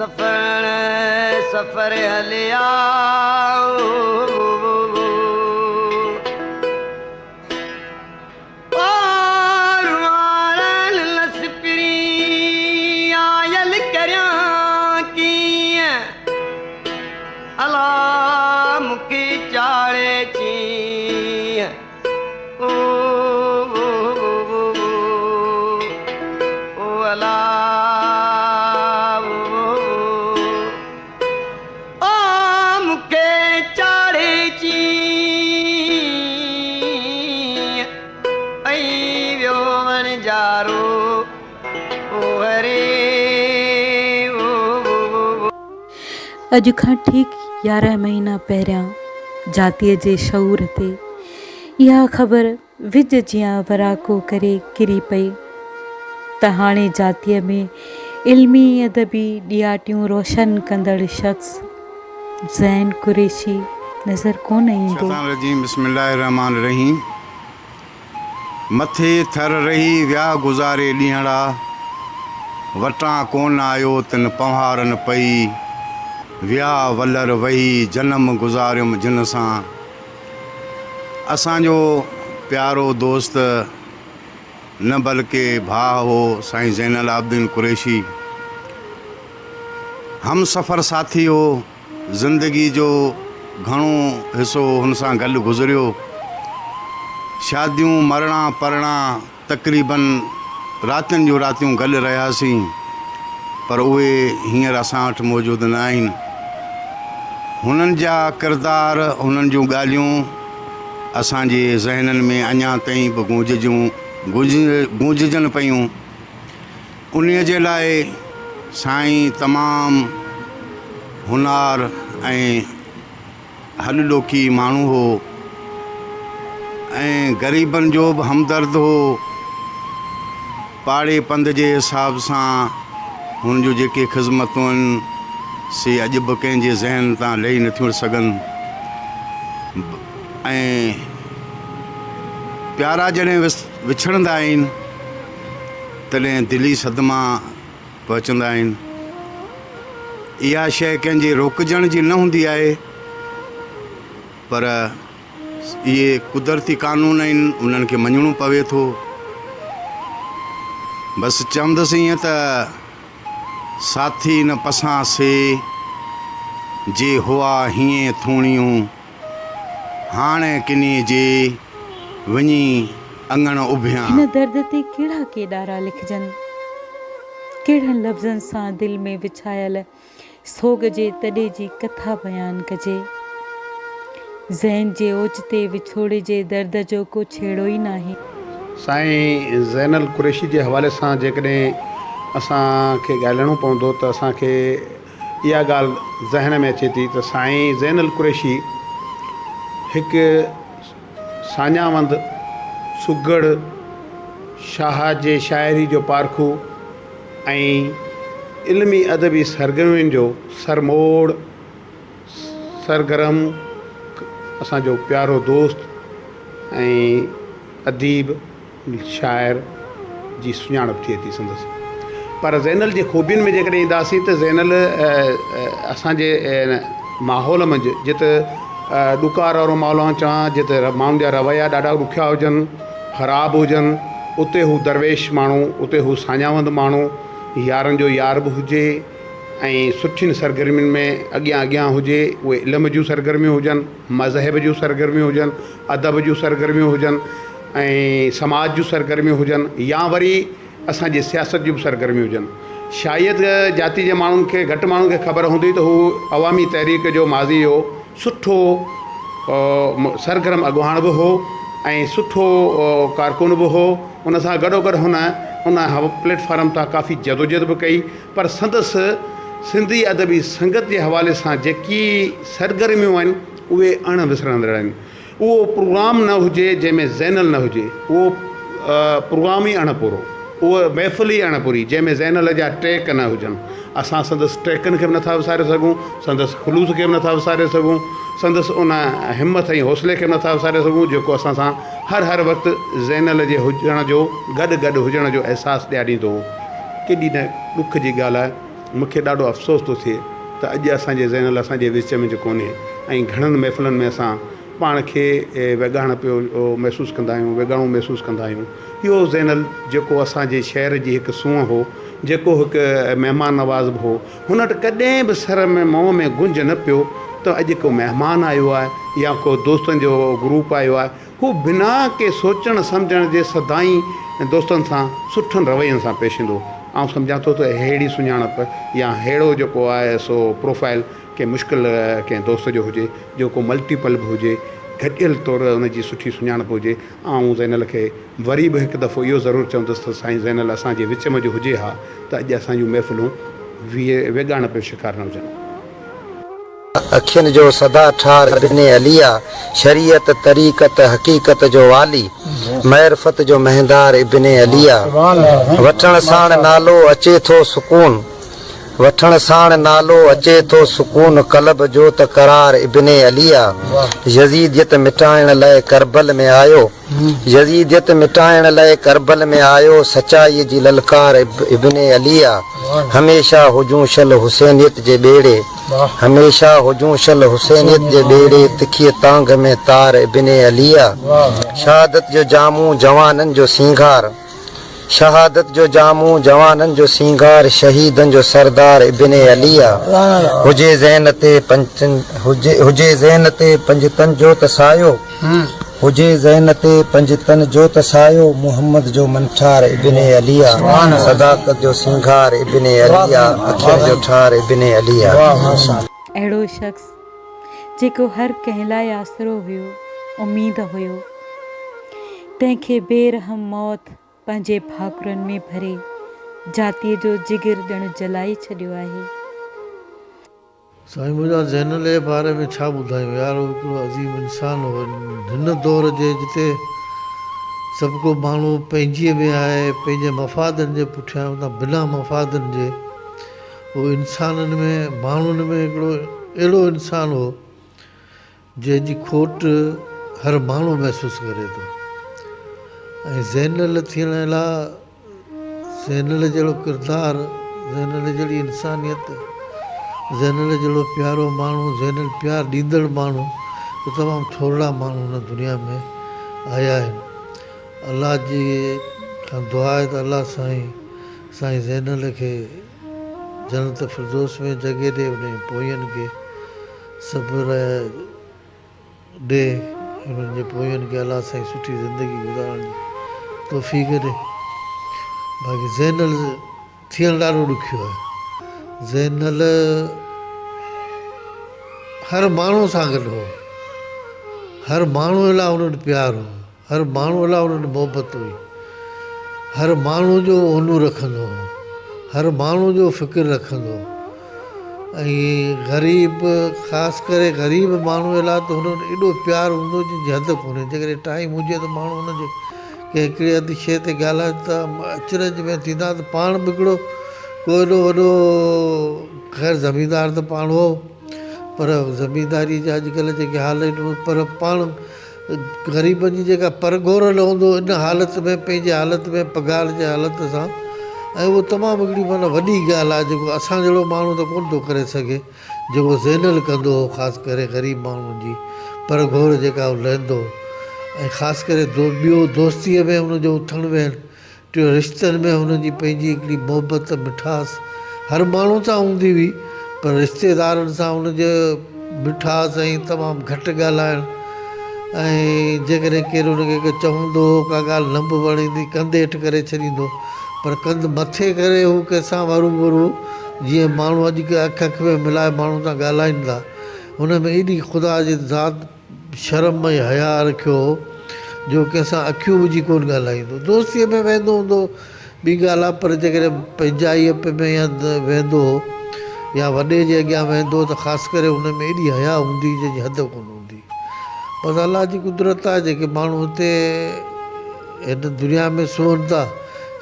सफ़र सफ़र हलिया अला मुखी चाड़े ची ओ अला ओ मुखे चाड़े ची आई व्यो वन जारो ओ हरे अॼु खां ठीक 11 महीना पहिरियां जातीअ जे शऊर ते इहा ख़बर विज जियां वराको करे किरी पई त हाणे जातीअ में इल्मी अदबी ॾियाटियूं रोशन कंदड़ शख़्स ज़ैन कुरैशी नज़र कोन ईंदो। बिस्मिल्लाहिर्रहमानिर्रहीम। मथे थर रही विया गुज़ारे ॾींहड़ा, वटां कोन आयो तिन पंहारन पई, विया वलर वही जनम गुज़ारियुमि जिन सां। असांजो प्यारो दोस्त न बल्कि भाउ हो साईं ज़ैनुल आबिदीन कुरैशी, हम सफ़र साथी हो। ज़िंदगी जो घणो हिसो हुन सां गॾु गुज़रियो। शादियूं मरणा परणा तक़रीबन रातियुनि जूं रातियूं गॾु रहियासीं, पर उहे हींअर असां वटि मौजूदु न आहिनि। हुननि जा किरदार, हुननि जूं ॻाल्हियूं असांजे ज़हननि में अञा ताईं बि गूंजजनि पियूं। उन्हीअ जे लाइ साईं तमामु हुनार ऐं हलॾोखी माण्हू हो ऐं ग़रीबनि जो बि हमदर्द हो। पाड़े पंध जे हिसाब सां हुन जूं जेके ख़िदमतूं आहिनि से अॼु बि कंहिंजे ज़हन तां लही नथियूं सघनि। ऐं प्यारा जॾहिं विछड़ंदा आहिनि तॾहिं दिली सदमा पहुचंदा आहिनि। इहा शइ कंहिंजे रोकजण जी न हूंदी आहे, पर इहे कुदरती कानून आहिनि, उन्हनि खे मञिणो पवे थो। बसि चवंदुसि ईअं त साथी न पसां से जे हुआ हीअं थूणियूं, हाणे किनी जे वञी अंगण उभियां। हिन दर्द ते कहिड़ा केॾारा लिखजनि, कहिड़नि लफ़्ज़नि सां दिलि में विछायल सोग जे तॾे जी कथा बयानु कजे। ज़ैन जे ओचिते विछोड़े जे दर्द जो को छेड़ो ई नाहे। साईं ज़ैनुल कुरैशी जे हवाले सां जेकॾहिं असांखे ॻाल्हाइणो पवंदो त असांखे इहा ॻाल्हि ज़हन में अचे थी त साईं ज़ैनुल कुरैशी हिकु साञावंद सुगड़ शाह जे शाइरी जो पारखू ऐं इल्मी अदबी सरगर्मियुनि जो सरमोड़ सरगर्म असांजो प्यारो दोस्त ऐं अदीब शाइर जी सुञाणप थिए थी संदसि। पर ज़ैनुल जे ख़ूबियुनि में जेकॾहिं ईंदासीं त ज़ैनुल असांजे माहौल मंझि जिते ॾुकार वारो माहौल चवां, जिते माण्हुनि जा रवैया ॾाढा ॾुखिया हुजनि, ख़राबु हुजनि, उते हू दरवेश माण्हू, उते हू साञावंद माण्हू, यारनि जो यार बि हुजे ऐं सुठियुनि सरगर्मियुनि में अॻियां हुजे। उहे इल्म जूं सरगर्मियूं हुजनि, मज़हब जूं सरगर्मियूं हुजनि, अदब जूं सरगर्मियूं हुजनि ऐं समाज जूं सरगर्मियूं हुजनि, या वरी असांजी सियासत जूं बि सरगर्मियूं हुजनि। शायदि जाति जे माण्हुनि खे, घटि माण्हुनि खे ख़बर हूंदी त हू अवामी तहरीक जो माज़ी हो, सुठो सरगर्म अॻुवाण बि हो ऐं सुठो कारकुन बि हो। उन सां गॾोगॾु हुन प्लेटफॉर्म तां काफ़ी जदोजहद बि कई। पर संदसि सिंधी अदबी संगत जे हवाले सां जेकी सरगर्मियूं आहिनि उहे अण विसरंदड़ आहिनि। उहो प्रोग्राम न हुजे जंहिंमें ज़ैनुल न हुजे, उहो प्रोग्राम ई अणपूरो, उहो महफ़िल ई अणपूरी जंहिंमें ज़ैनुल जा ट्रैक न हुजनि। असां संदसि ट्रैकनि खे बि नथा विसारे सघूं, संदसि ख़ुलूस खे बि नथा विसारे सघूं, संदसि उन हिमत ऐं हौसले खे बि नथा विसारे सघूं जेको असां सां हर वक़्तु ज़ैनुल जे हुजण जो, गॾु हुजण जो अहसासु ॾियारींदो हो। केॾी न ॾुख जी ॻाल्हि आहे मूंखे ॾाढो अफ़सोस थो थिए त अॼु असांजे ज़ैनल असांजे विच में जो कोन्हे ऐं घणनि महफ़िलनि में असां पाण खे विॻाइण पियो महसूसु कंदा आहियूं, विॻाइणो महसूसु कंदा आहियूं। इहो ज़ैनल जेको असांजे शहर जी हिकु सूंहं हो, जेको हिकु महिमान नवाज़ बि हो, हुन वटि कॾहिं बि सर में मुंहं में गुंज न पियो त अॼु को महिमान आयो आहे या को दोस्तनि जो ग्रुप आयो आहे, हू बिना के सोचण सम्झण जे सदाई दोस्तनि सां सुठनि रवैयनि सां पेश ईंदो। आउं सम्झां थो त अहिड़ी सुञाणप या अहिड़ो जेको आहे सो प्रोफाइल कंहिं मुश्किल कंहिं दोस्त जो हुजे, जेको मल्टीपल बि हुजे, घटियल तौरु हुनजी सुठी सुञाणप हुजे। ऐं ज़ैनल खे वरी बि हिकु दफ़ो इहो ज़रूरु चवंदुसि त साईं ज़ैनल असांजे विच में जो हुजे हा त अॼु असांजूं महफ़िलूं विॻाइण पियो शिकार न हुजनि। अखियुनि जो सदा ठार इब्ने अलिया, शरीयत तरीक़त हक़ीक़त जो वाली, मैरफत जो महंदार इब्ने अलिया। वठण साण नालो अचे थो सुकून, वठण साण नालो अचे थो सुकून, कलब जो त करार इब्ने अलिया। यज़ीदियत मिटाइण लाइ करबल में आयो, यज़ीदियत मिटाइण लाइ करबल में आयो, सचाईअ जी ललकार इब्ने अलिया। हमेशा हुजूं शल हुसैनियत जे ॿेड़े, हमेशा हुजूं शल हुसैनियत जे ॿेड़े, तिखीअ तांग में तार इब्ने अलिया। शहादत जो जामू जवाननि जो सींगार, शहादत जो जामू जवाननि जो सींगार, शहीदनि जो सरदार इब्ने अलिया। हुजे ज़ैन ते हुजे ज़ैन ते पंजतन जो तसायो, हुजे ज़ैन ते पंजतन जो तसायो, मुहम्मद जो मंठार इब्ने अलिया। सदाकत जो सींगार इब्ने अलिया, अखियुनि जो ठार इब्ने अलिया। अहिड़ो शख़्स जेको हर कंहिं लाइ आसरो हुयो, उमीद हुयो, तंहिंखे बेरहम मौत पंहिंजे भाकुरनि में भरे जातीअ जो जिगर ॼण जलाए छॾियो आहे। साईं मुंहिंजा ज़ैनल जे बारे में छा ॿुधायूं यार, हिकिड़ो अज़ीम इंसान हो हिन दौर जे जिते सभु को माण्हू पंहिंजीअ में आहे, पंहिंजे मफ़ादनि जे पुठियां हुन बिना मफ़ादनि जे। उहो इंसाननि में माण्हुनि में हिकिड़ो अहिड़ो इंसान हो जंहिंजी खोट हर माण्हू महसूसु करे थो। ऐं ज़ैनल थियण लाइ ज़ैनल जहिड़ो किरदारु, ज़ैनल जहिड़ी इंसानियत, ज़ैनल जहिड़ो प्यारो माण्हू, ज़ैनल प्यारु ॾींदड़ माण्हू, त तमामु थोरा माण्हू हिन दुनिया में आया आहिनि। अलाह जी खां दुआ आहे त अलाह साईं ज़ैनल खे जन्नत फिरदौस में जॻह ॾे, उन पोयनि खे सब्र ॾे, उन्हनि जे पोयनि खे अलाह साईं सुठी ज़िंदगी गुज़ारण जी तौफ़ीक़ ॾे। बाक़ी ज़ैनल थियणु ॾाढो ॾुखियो आहे। ज़ैनल हर माण्हू सां गॾु हो, हर माण्हू लाइ उन्हनि प्यारु हो, हर माण्हू लाइ उन्हनि मोहबत हुई, हर माण्हू जो ओनू रखंदो हो, हर माण्हू जो फ़िक्रु रखंदो हो। ऐं ग़रीब, ख़ासि करे ग़रीब माण्हू लाइ त हुननि एॾो प्यारु हूंदो जंहिंजी हदि कोन्हे। जेकॾहिं टाइम हुजे त माण्हू हुनजे कंहिं हिकिड़ी अधु शइ ते ॻाल्हाए त अचरज में थींदा त पाण बि हिकिड़ो को एॾो वॾो, ख़ैर ज़मींदार त पाण हो, पर ज़मींदारी जा अॼुकल्ह जेके हाल आहिनि, पर पाण ग़रीबनि जी जेका परगोरल हूंदो इन हालत में, पंहिंजे हालत में, पघार जे हालत सां। ऐं उहो तमामु हिकिड़ी माना वॾी ॻाल्हि आहे जेको असां जहिड़ो माण्हू त कोन थो करे सघे, जेको ज़ैनल कंदो हो, ख़ासि करे ग़रीब माण्हुनि जी परगोर जेका उहो लहंदो। ऐं ख़ासि करे ॿियो दोस्तीअ में हुनजो उथण वेहण, टियों रिश्तनि में हुनजी पंहिंजी हिकिड़ी मोहबत, मिठास हर माण्हू सां हूंदी हुई, पर रिश्तेदारनि सां हुनजो मिठास ऐं तमामु घटि ॻाल्हाइणु। ऐं जेकॾहिं केरु हुनखे चवंदो हो का ॻाल्हि न बि वणंदी, कंधु हेठि करे छॾींदो, पर कंधु मथे करे हू कंहिंसां हरू जीअं माण्हू अॼुकल्ह अखि में मिलाए माण्हू सां ॻाल्हाइनि था, हुन में एॾी ख़ुदा जी ज़ात शर्म ऐं हया रखियो हो जो कंहिंसां अखियूं विझी कोन ॻाल्हाईंदो। दोस्तीअ में वेंदो हूंदो ॿी ॻाल्हि आहे, पर जेकॾहिं पंहिंजाईअ में या वेंदो हो या वॾे जे अॻियां वेंदो त ख़ासि करे हुन में एॾी हया हूंदी जंहिंजी हदि कोन हूंदी। बसि अलाह जी कुदरत आहे, जेके माण्हू हिते हिन दुनिया में सोहनि था,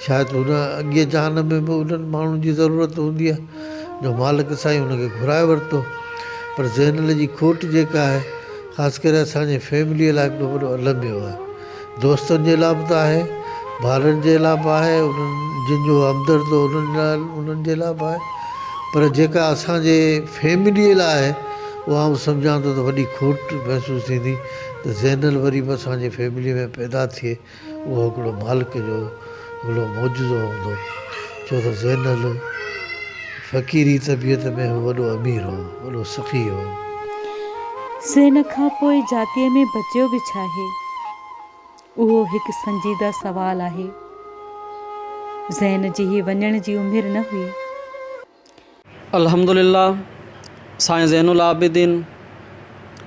शायदि हुन अॻिए जहान में बि उन्हनि माण्हुनि जी ज़रूरत हूंदी आहे जो मालिक साईं हुनखे घुराए वरितो। पर ज़ैनल जी खोट जेका आहे, ख़ासि करे असांजे फैमिलीअ लाइ हिकिड़ो वॾो अलमियो आहे। दोस्तनि जे लाइ बि त आहे, ॿारनि जे लाइ बि आहे, उन्हनि जिन जो हमदर्द उन्हनि जे लाइ बि आहे, पर जेका असांजे फैमिलीअ लाइ उहा आउं सम्झां थो त वॾी खोट महसूसु थींदी त ज़ैनल वरी बि असांजे फैमिलीअ में पैदा थिए, उहो हिकिड़ो मालिक जो हिकिड़ो मौजूदो हूंदो। छो त ज़ैनल फ़क़ीरी तबियत में वॾो अमीर हो, वॾो सख़ी हो। ज़ैन खां पोइ जातीअ में बचियो बि छा आहे? उहो हिकु संजीदा सवाल आहे। ज़ैन जी ही वञण जी उमिरि न हुई। अल्हम्दुलिल्लाह, साईं ज़ैनुल आबिदीन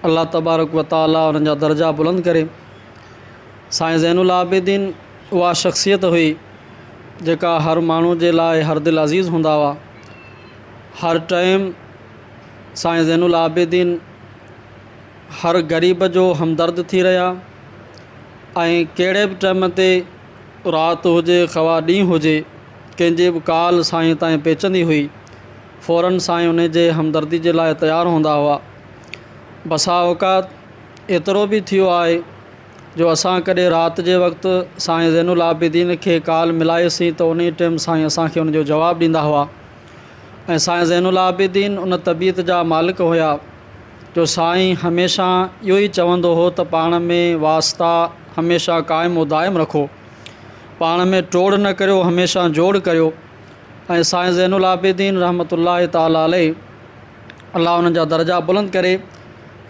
अल्लाह तबारक व तआला उन्हनि जा दर्जा बुलंद करे। साईं ज़ैनुल आबिदीन उहा शख़्सियत हुई जेका हर माण्हू जे लाइ हर दिलि अज़ीज़ हूंदा हुआ। हर टाइम साईं ज़ैनुल आबिदीन हर ग़रीब जो हमदर्द थी रहिया ऐं कहिड़े बि टाइम ते राति हुजे ख़वा ॾींहुं हुजे, कंहिंजी बि काल साईं ताईं पहुचंदी हुई, फ़ौरन साईं उन जे हमदर्दी जे लाइ तयारु हूंदा हुआ। बसा औक़ात एतिरो बि थियो आहे जो असां कॾहिं राति जे वक़्तु साईं ज़ैनुल आबिदीन खे काल मिलाईसीं त उन टाइम साईं असांखे उनजो जवाबु ॾींदा हुआ। ऐं साईं ज़ैनुल आबिदीन उन तबियत जा मालिक हुया जो साईं हमेशह इहो ई चवंदो हो त पाण में वास्ता हमेशह क़ाइमु दाइमु रखो, पाण में टोड़ न करियो, हमेशह जोड़ करियो। ऐं साईं ज़ैनुल आबिदीन रहमतुल्लाहि ताला अलैहि, अल्लाह उन्हनि जा दर्जा बुलंद करे,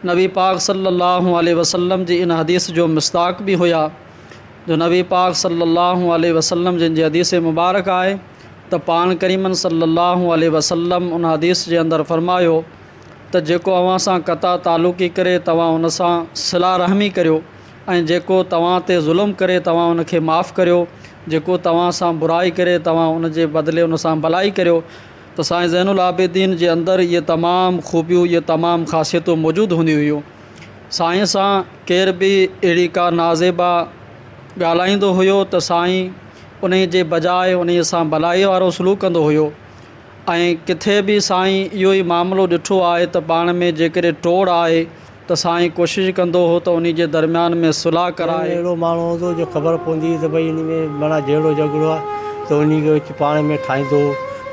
नबी पाक सल्लल्लाहु अलैहि वसल्लम जी इन हदीस जो मिस्ताक बि हुया जो नबी पाक सल्लल्लाहु अलैहि वसल्लम जिन जी हदीस मुबारक आहे त पाण करीमन सल्लल्लाहु अलैहि वसल्लम उन हदीस जे अंदरि फरमायो त जेको अव्हां सां क़ता तालुक़ी करे तव्हां उन सां सिला रहमी करियो, ऐं जेको तव्हां ते ज़ुल्म करे तव्हां उनखे माफ़ु करियो, जेको तव्हां सां बुराई करे तव्हां उन जे बदिले उन सां भलाई करियो। त साईं ज़ैनुल आबिदीन जे अंदरि इहे तमामु ख़ूबियूं, इहे तमामु ख़ासियतूं मौजूदु हूंदियूं हुयूं। साईं सां केर बि अहिड़ी का नाज़ेबा ॻाल्हाईंदो हुयो त साईं उन जे बजाए उन सां भलाई वारो सलूक कंदो हुयो। ऐं किथे बि साईं इहो ई मामिलो ॾिठो आहे त पाण में जेकॾहिं टोड़ आहे त साईं कोशिशि कंदो हो त उन जे दरमियान में सुलह कराए। अहिड़ो माण्हू हूंदो जो ख़बर पवंदी त भई इन में माना जहिड़ो झगड़ो आहे त उन खे पाण में ठाहींदो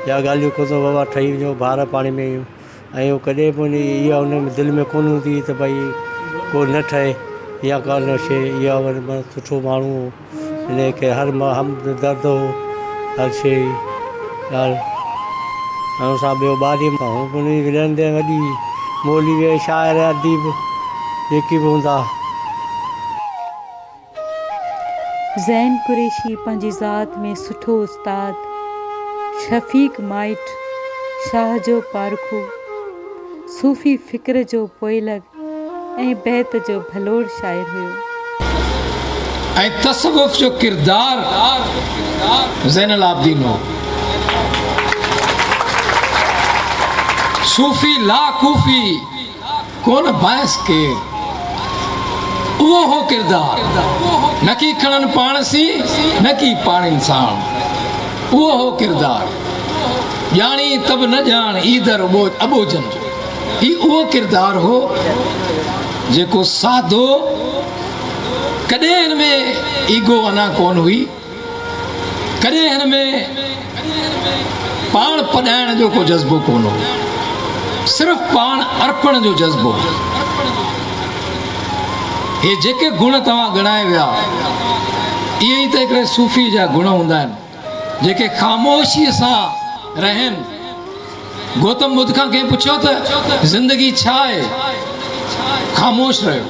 या ॻाल्हियूं कंदो, बाबा ठही वञो भार पाणी में आहियूं। ऐं उहो कॾहिं बि इहा उन में दिलि में कोन हूंदी त भई को न ठहे या का न शइ, इहा वरी सुठो माण्हू हो, इन खे हर हमदर्द हो, हर शइ ॻाल्हि। ऐं असां ॿियो ॿारहं माण्हू उन विढ़ंदे वॾी मौलवी शाइर अदीब जेकी बि हूंदा। ज़ैन कुरैशी पंहिंजी ज़ात में सुठो उस्ताद, शफ़ीक़ माइट, शाह जो पारखो, सूफ़ी फ़िक्र जो पोइलग ऐं बैत जो भलोड़ शाइर हुयो। ऐं तसव्वुफ़ जो किरदार ज़ैनुल आबिदीन हो। सूफ़ी ला कूफ़ी कोन बायस के उहो हो किरदार, न की खणनि पाण सी न की पाण इंसान, उहो हो किरदार। ॼाणी तब न ॼाण ईदर अबोजन, ही उहो किरदार हो जेको सादो, कॾहिं हिन में ईगो अञा कोन हुई, कॾहिं हिन में पाण पढ़ाइण जो को जज़्बो कोन हो, सिर्फ़ु पाण अर्पण जो जज़्बो। हे जेके गुण तव्हां ॻणाए विया, इहे ई त हिकिड़े सूफ़ी जा गुण हूंदा आहिनि जेके ख़ामोशीअ सां रहनि। गौतम बुद्ध खां कंहिं पुछियो त ज़िंदगी छा आहे, ख़ामोश रहियो।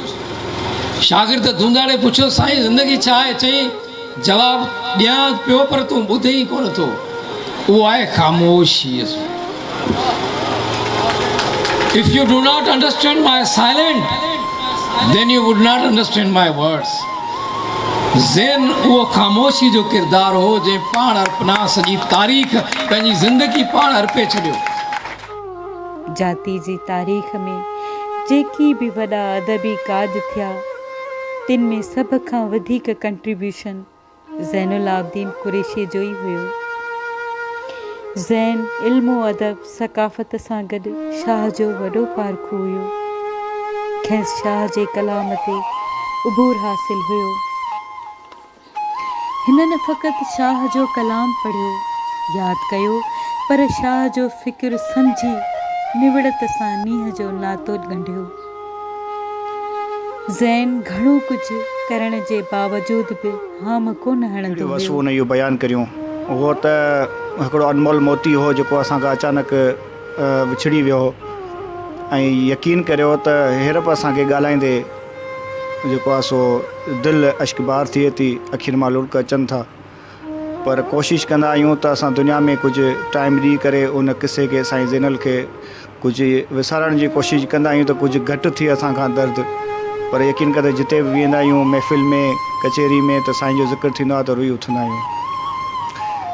शागिर्द धूंधाड़े पुछियो साईं ज़िंदगी छा आहे, चई जवाबु ॾियां पियो पर तूं ॿुधे ई कोन थो, उहो आहे ख़ामोशीअ सां। If you do not understand my silence, then you would not understand my words. ज़ैन उहो ख़ामोशी जो किरदार हो जंहिं पाण अर्पना सॼी तारीख़ पंहिंजी ज़िंदगी पाण अर्पे छॾियो। जाती जी तारीख़ में जेकी बि वॾा अदबी काज थिया, तिन में सभ खां वधीक कंट्रीब्यूशन ज़ैनुल आबिदीन कुरैशी जो ई हुयो। ज़ैन इल्मो अदब सकाफ़त सां गॾु शाह जो वॾो पारखो हुयो। खेसि शाह जे कलाम ते उबूर हासिल हुयो। हिन न फ़क़ति शाह जो कलाम पढ़ियो, यादि कयो पर शाह जो फ़िक्र सम्झी निवड़त सां नींहं जो नातो ॻंढियो। ज़ैन घणो कुझु करण जे बावजूद बि हाम कोन हणंदो बसि हुयो। उन इहो बयानु करियूं। उहो त हिकिड़ो अनमोल मोती हो जेको असांखां अचानक विछड़ी वियो ऐं यकीन करियो त हींअर बि असांखे ॻाल्हाईंदे जेको आहे सो दिलि अश्कबार थिए थी, अखियुनि मां लुड़क अचनि था। पर कोशिशि कंदा आहियूं त असां दुनिया में कुझु टाइम ॾेई करे उन किसे खे साईं ज़ैनल खे कुझु विसारण जी कोशिशि कंदा आहियूं त कुझु घटि थिए असांखां दर्द। पर यकीन करे जिते बि वेंदा आहियूं महफ़िल में कचहरी में त साईं जो ज़िक्र थींदो आहे त रुई उथंदा आहियूं।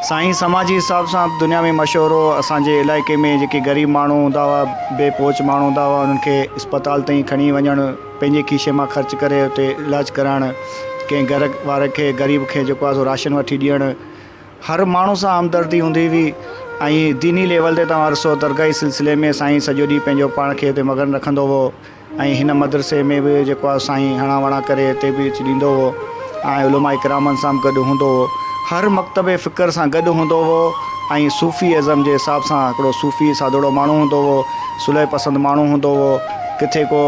साईं समाजी हिसाब सां दुनिया में मशहूरु हो। असांजे इलाइक़े में जेके ग़रीब माण्हू हूंदा हुआ, बेपोच माण्हू हूंदा हुआ, उन्हनि खे अस्पताल ताईं खणी वञणु, पंहिंजे खीसे मां ख़र्च करे उते इलाजु कराइणु, कंहिं घर वारे खे ग़रीब खे जेको आहे सो राशन वठी ॾियणु, हर माण्हू सां हमदर्दी हूंदी हुई। ऐं दीनी लेवल ते तव्हां ॾिसो दरगाही सिलसिले में साईं सॼो ॾींहुं पंहिंजो पाण खे हुते मगन रखंदो हो। ऐं हिन मदरसे में बि जेको आहे साईं हणा वणा करे हिते बि अची ॾींदो हो ऐं उलमा इकरामनि सां बि गॾु हूंदो हो। हर मकतबे फ़िक्र सां गॾु हूंदो हो। ऐं सूफ़ी अज़म जे हिसाब सां हिकिड़ो सूफ़ी सादड़ो माण्हू हूंदो हो, सुलह पसंदि माण्हू हूंदो हो। किथे को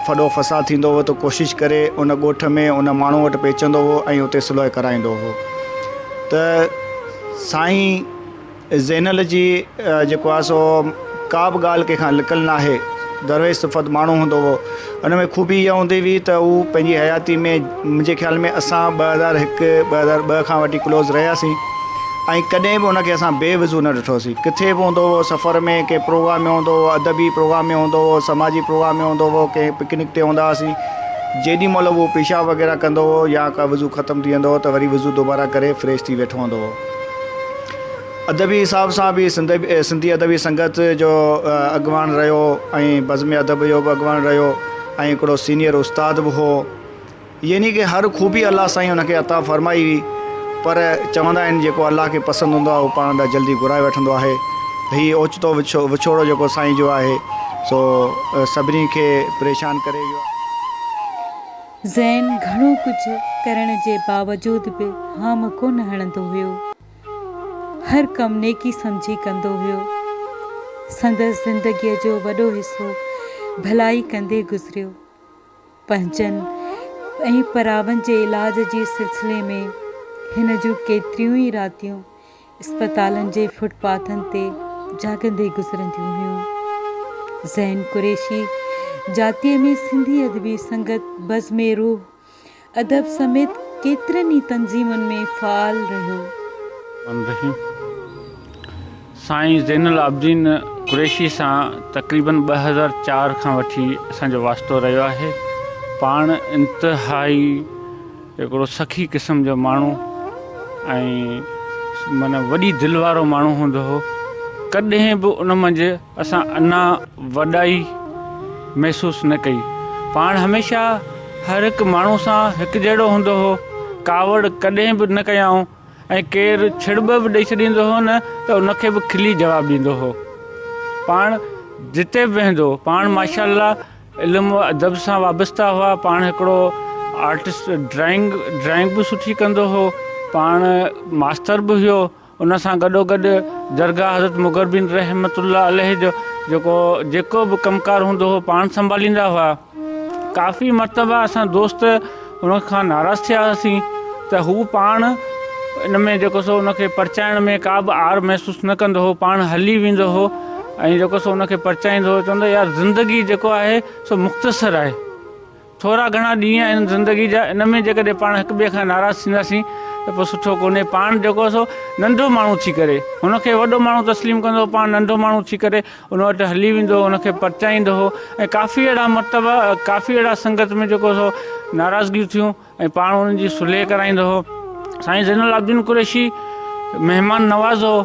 फॾो फसाद थींदो हो त कोशिशि करे उन ॻोठ में उन माण्हू वटि पहुचंदो हो ऐं उते सुलह कराईंदो हो। त साईं ज़ैनल जी जेको आहे सो का बि ॻाल्हि कंहिंखां लिकल न आहे। दरवेश सिफ़त माण्हू हूंदो हो। उन में ख़ूबी इहा हूंदी हुई त हू पंहिंजी हयाती में मुंहिंजे ख़्याल में असां 2001-2002 खां वठी क्लोज़ रहियासीं ऐं कॾहिं बि उनखे असां बेवज़ू न ॾिठोसीं। किथे बि हूंदो हो, सफ़र में कंहिं प्रोग्राम में हूंदो हो, अदबी प्रोग्राम में हूंदो हो, समाजी प्रोग्राम में हूंदो हो, कंहिं पिकनिक ते हूंदा हुआसीं, जेॾी महिल उहो पेशाब वग़ैरह कंदो हो या का वज़ू ख़तमु थी वेंदो हो त वरी वज़ू दोबारा करे फ्रेश थी वेठो हूंदो हो। अदबी हिसाब सां बि सिंधी अदबी संगत जो अॻवान रहियो ऐं बज़्म अदब जो बि अॻवान रहियो ऐं हिकिड़ो सीनियर उस्ताद बि हो। यानी कि हर ख़ूबी अलाह साईं हुनखे अता फ़रमाई हुई। पर चवंदा आहिनि जेको अलाह खे पसंदि हूंदो आहे उहो पाण ॾाढो जल्दी घुराए वठंदो आहे। हीउ ओचितो विछोड़ो जेको साईं जो आहे सो सभिनी खे परेशान करे वियो आहे। ज़ैन घणो कुझु करण जे बावजूद बि हाम कोन हणंदो हुयो। हर कमु नेकी सम्झी कंदो हुयो। संदसि ज़िंदगीअ जो वॾो हिसो भलाई कंदे गुज़रियो। पंहिंजनि ऐं परावनि जे इलाज जे सिलसिले में हिन जूं केतिरियूं ई रातियूं अस्पतालनि जे फुटपाथनि ते जागंदे गुज़रंदियूं हुयूं। ज़ैन कुरैशी जातीअ में सिंधी अदबी संगत, बज़्म रूह अदब समेत केतिरनि ई तंज़ीमुनि में फ़ाल रहियो। साईं ज़ैनुल आबिदीन कुरैशी सां तक़रीबन 2004 खां वठी असांजो वास्तो रहियो आहे। पाण इंतिहाई हिकिड़ो सखी क़िस्म जो माण्हू ऐं माना वॾी दिलि वारो माण्हू हूंदो हो। कॾहिं बि उन मंझि असां अञा वॾाई महसूसु न कई। पाण हमेशह हर हिकु माण्हू सां हिकु जहिड़ो हूंदो हो, कावड़ कॾहिं बि न कयाऊं ऐं केरु छिड़ब बि ॾेई छॾींदो हो न त उनखे बि खिली जवाबु ॾींदो हो। पाण जिते बि वेंदो पाण माशाअल्लाह इल्मु अदब सां वाबस्ता हुआ। पाण हिकिड़ो आर्टिस्ट, ड्राइंग बि सुठी कंदो हो। पाण मास्टर बि हुयो। उन सां गॾोगॾु दरगाह हज़रत मुग़र बिन रहमतुल्लाह अलैह जो जेको बि कमकार हूंदो हो पाण संभालींदा हुआ। काफ़ी मरतबा असां दोस्त हुन खां नाराज़ थिया हुआसीं त हू पाण इन में जेको सो उनखे परचाइण में का बि आर महसूसु न कंदो हो। पाण हली वेंदो हो ऐं जेको सो उनखे परचाईंदो हो। चवंदो यार ज़िंदगी जेको आहे सो मुख़्तसर आहे, थोरा घणा ॾींहं आहिनि ज़िंदगी जा, इन में जेकॾहिं पाण हिक ॿिए खां नाराज़ थींदासीं त पोइ सुठो कोन्हे। पाण जेको सो नंढो माण्हू थी करे हुनखे वॾो माण्हू तस्लीम कंदो, पाण नंढो माण्हू थी करे उन वटि हली वेंदो, हुनखे परचाईंदो हो। ऐं काफ़ी अहिड़ा मरतबा, काफ़ी अहिड़ा संगत में जेको सो नाराज़गियूं थियूं ऐं पाण उन्हनि जी सुलह कराईंदो हो। साईं ज़ैनुल आबिदीन कुरैशी महिमान नवाज़ हो,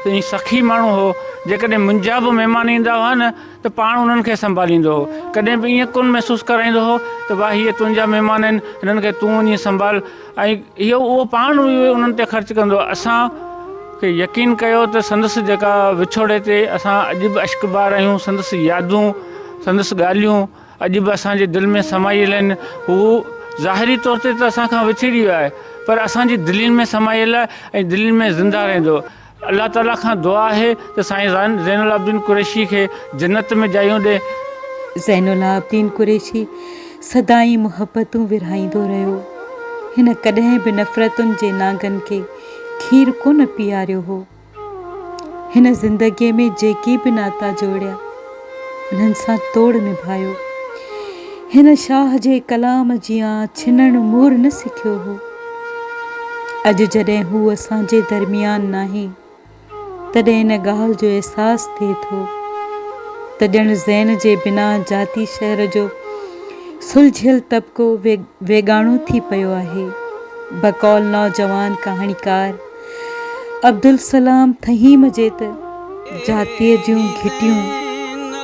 साईं सखी माण्हू हो। जेकॾहिं मुंहिंजा बि महिमान ईंदा हुआ न त पाण उन्हनि खे संभालींदो हो। कॾहिं बि ईअं कोन महसूसु कराईंदो हो त भाई हीअ तुंहिंजा महिमान आहिनि, हिननि खे तूं वञी संभाल। ऐं इहो उहो पाण उन्हनि ते ख़र्चु कंदो। असांखे यकीन कयो त संदसि जेका विछोड़े ते असां अॼु बि अश्कबार आहियूं। संदसि यादूं, संदसि ॻाल्हियूं अॼु बि असांजे दिलि में समायल आहिनि। हू ज़ाहिरी तौर ते त असांखां विछड़ी वियो आहे पर असांजी दिलनि में समायल आहे ऐं दिलनि में ज़िंदा रहंदो। अल्लाह ताला खां दुआ आहे त साईं ज़ैनुल आबिदीन कुरैशी खे जन्नत में जायूं ॾे। ज़ैनुल आबिदीन कुरैशी सदाई मुहबतूं विरहाईंदो रहियो। हिन कॾहिं बि नफ़रतुनि जे नागनि खे खीर कोन पीआरियो हो। हिन ज़िंदगीअ में जेकी बि नाता जोड़िया उन्हनि सां तोड़ निभायो। हिन शाह जे कलाम जियां छिनण मोर न सिखियो हो। अॼु जॾहिं हू असांजे दरमियान नाहे तॾहिं इन ॻाल्हि जो अहसासु थिए थो त ॼण ज़ैन जे बिना जाती शहर जो सुलझियल तबिको वेगाणो थी पियो आहे। बकौल नौजवान कहाणीकार अब्दुल सलाम थहीम जे त जातीअ जूं घिटियूं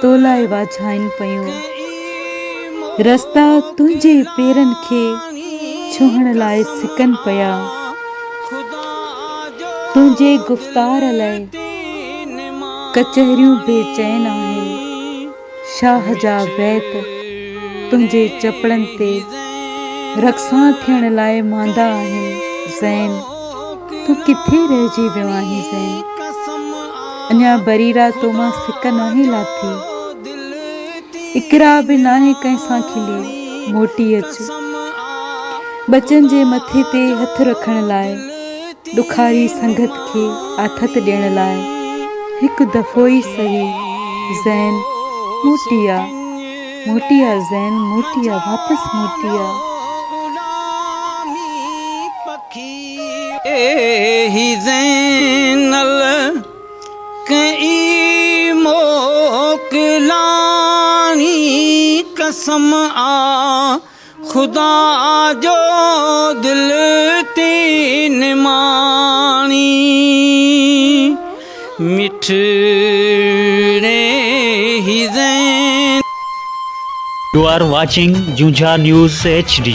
तोलाए वाझाइनि पियूं। रस्ता तुंहिंजे पेरनि खे छुहण लाइ सिकनि पिया। तुंहिंजे गुफ़्तार लाइ कचहरियूं बेचैन आहिनि। शाह जा बैत तुंहिंजे चपड़नि ते रक़सां थियण लाइ मांदा आहिनि। ज़ैन तूं किथे रहिजी वियो आहीं ज़ैन? अञा बरीरा तो मां सिक नाहे लाथी। इकरा बि नाहे कंहिंसां खिली। मोटी अच बचनि जे मथे ते हथ रखण लाइ, ॾुखारी संगत खे आथत ॾियण लाइ हिकु दफ़ो ई सही। ज़ैन मोटिया मोटिया, ज़ैन मोटिया, वापसि मोटिया। ही ज़ैनल कई मोकलानी कसम आ खुदा जो दिल तीन मानी मिठड़े ही ज़ैन। You are watching Junja News HD.